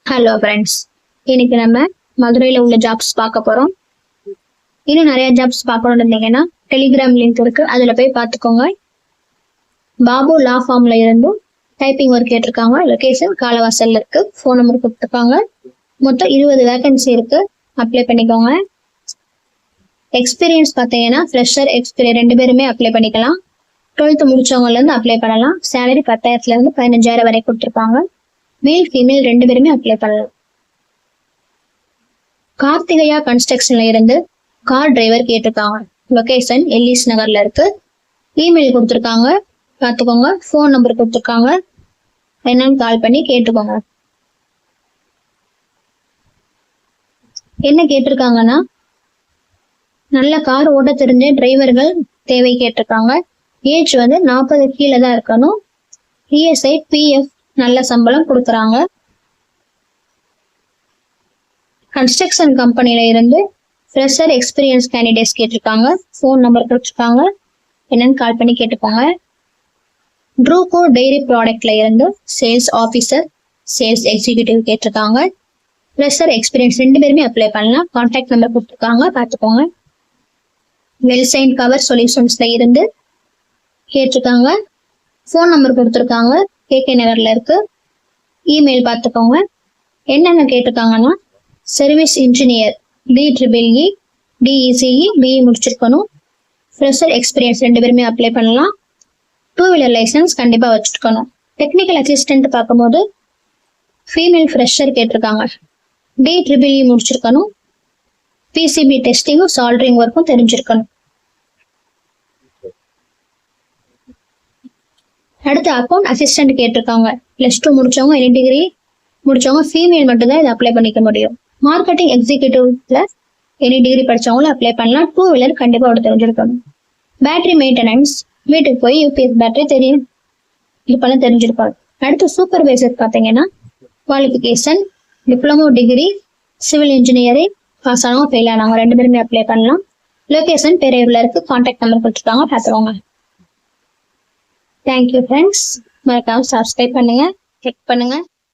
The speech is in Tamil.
ஹலோ ஃப்ரெண்ட்ஸ், இன்னைக்கு நம்ம மதுரையில் உள்ள ஜாப்ஸ் பார்க்க போகிறோம். இன்னும் நிறைய ஜாப்ஸ் பார்க்கணும்னு இருந்தீங்கன்னா டெலிகிராம் லிங்க் இருக்கு, அதில் போய் பார்த்துக்கோங்க. பாபு லா ஃபார்ம்ல இருந்து டைப்பிங் ஒர்க் கேட்டிருக்காங்க. லொகேஷன் காலவாசல்ல இருக்கு. ஃபோன் நம்பர் கொடுத்துருக்காங்க. மொத்தம் 20 வேகன்சி இருக்கு, அப்ளை பண்ணிக்கோங்க. எக்ஸ்பீரியன்ஸ் பார்த்தீங்கன்னா ஃப்ரெஷர் எக்ஸ்பீரியன் 2 பேருமே அப்ளை பண்ணிக்கலாம். 12th முடிச்சவங்கலேருந்து அப்ளை பண்ணலாம். சேலரி 10,000 15,000 வரை கொடுத்துருப்பாங்க. மேல் ஃபீமேல் 2 பேருமே அப்ளை பண்ணலாம். கார்த்திகையா கன்ஸ்ட்ரக்ஷன்ல இருந்து கார் டிரைவர் கேட்டிருக்காங்க. லொகேஷன் எல்லிஸ் நகர்ல இருக்கு. இமெயில் கொடுத்துருக்காங்க, பார்த்துக்கோங்க. ஃபோன் நம்பர் கொடுத்துருக்காங்க, என்னன்னு கால் பண்ணி கேட்டுக்கோங்க. என்ன கேட்டிருக்காங்கன்னா, நல்ல கார் ஓட்ட தெரிஞ்ச டிரைவர்கள் தேவை கேட்டிருக்காங்க. ஏஜ் 40 கீழே தான் இருக்கணும். இஎஸ்ஐ பிஎஃப் நல்ல சம்பளம் கொடுக்குறாங்க. கன்ஸ்ட்ரக்ஷன் கம்பெனில இருந்து ஃப்ரெஷர் எக்ஸ்பீரியன்ஸ் கேண்டிடேட்ஸ் கேட்டிருக்காங்க. ஃபோன் நம்பர் கொடுத்துருக்காங்க, என்னன்னு கால் பண்ணி கேட்டுப்பாங்க. ட்ரூகோ டெய்ரி ப்ராடக்ட்ல இருந்து சேல்ஸ் ஆஃபீஸர் சேல்ஸ் எக்ஸிக்யூட்டிவ் கேட்டிருக்காங்க. ஃப்ரெஷர் எக்ஸ்பீரியன்ஸ் 2 பேருமே அப்ளை பண்ணலாம். கான்டாக்ட் நம்பர் கொடுத்துருக்காங்க, பார்த்துக்கோங்க. வெல்சைன் கவர் சொல்யூஷன்ஸ்ல இருந்து கேட்டிருக்காங்க. ஃபோன் நம்பர் கொடுத்துருக்காங்க, கேகே நகர்ல இருக்கு. இமெயில் பார்த்துக்கோங்க. என்னென்ன கேட்டிருக்காங்கன்னா, service engineer DEEE DECE BE முடிச்சிருக்கணும். ஃப்ரெஷர் எக்ஸ்பீரியன்ஸ் 2 பேருமே அப்ளை பண்ணலாம். 2 வீலர் லைசன்ஸ் கண்டிப்பா வச்சிருக்கணும். டெக்னிக்கல் அசிஸ்டன்ட் பார்க்கும்போது ஃபீமேல் ஃப்ரெஷர் கேட்டிருக்காங்க. DEEE முடிச்சிருக்கணும். PCB டெஸ்டிங்கும் சால்டரிங் ஒர்க்கும் தெரிஞ்சிருக்கணும். அடுத்து அக்கௌண்ட் அசிஸ்டன்ட் கேட்டிருக்காங்க. +2 முடிச்சவங்க, எனி டிகிரி முடிச்சவங்க ஃபீமேல் மட்டும்தான் இதை அப்ளை பண்ணிக்க முடியும். மார்க்கெட்டிங் எக்ஸிக்யூட்டிவ்ல எனி டிகிரி படிச்சவங்களும் அப்ளை பண்ணலாம். 2 வீலர் கண்டிப்பா அவரு தெரிஞ்சிருக்கணும். பேட்டரி மெயின்டெனன்ஸ், வீட்டுக்கு போய் UPS பேட்டரி தெரியும் இது பண்ண தெரிஞ்சிருப்பாங்க. அடுத்து சூப்பர்வைசர் பார்த்தீங்கன்னா, qualification diploma degree civil engineering pass ஆனவங்க ஃபெயில் ஆனவங்க 2 பேருமே அப்ளை பண்ணலாம். லொகேஷன் பெரியவர்ல இருக்கு. கான்டாக்ட் நம்பர் கொடுத்துருக்காங்க, பார்த்துக்கோங்க. Thank you friends. மறக்காம சப்ஸ்கிரைப் பண்ணுங்க, செக் பண்ணுங்க.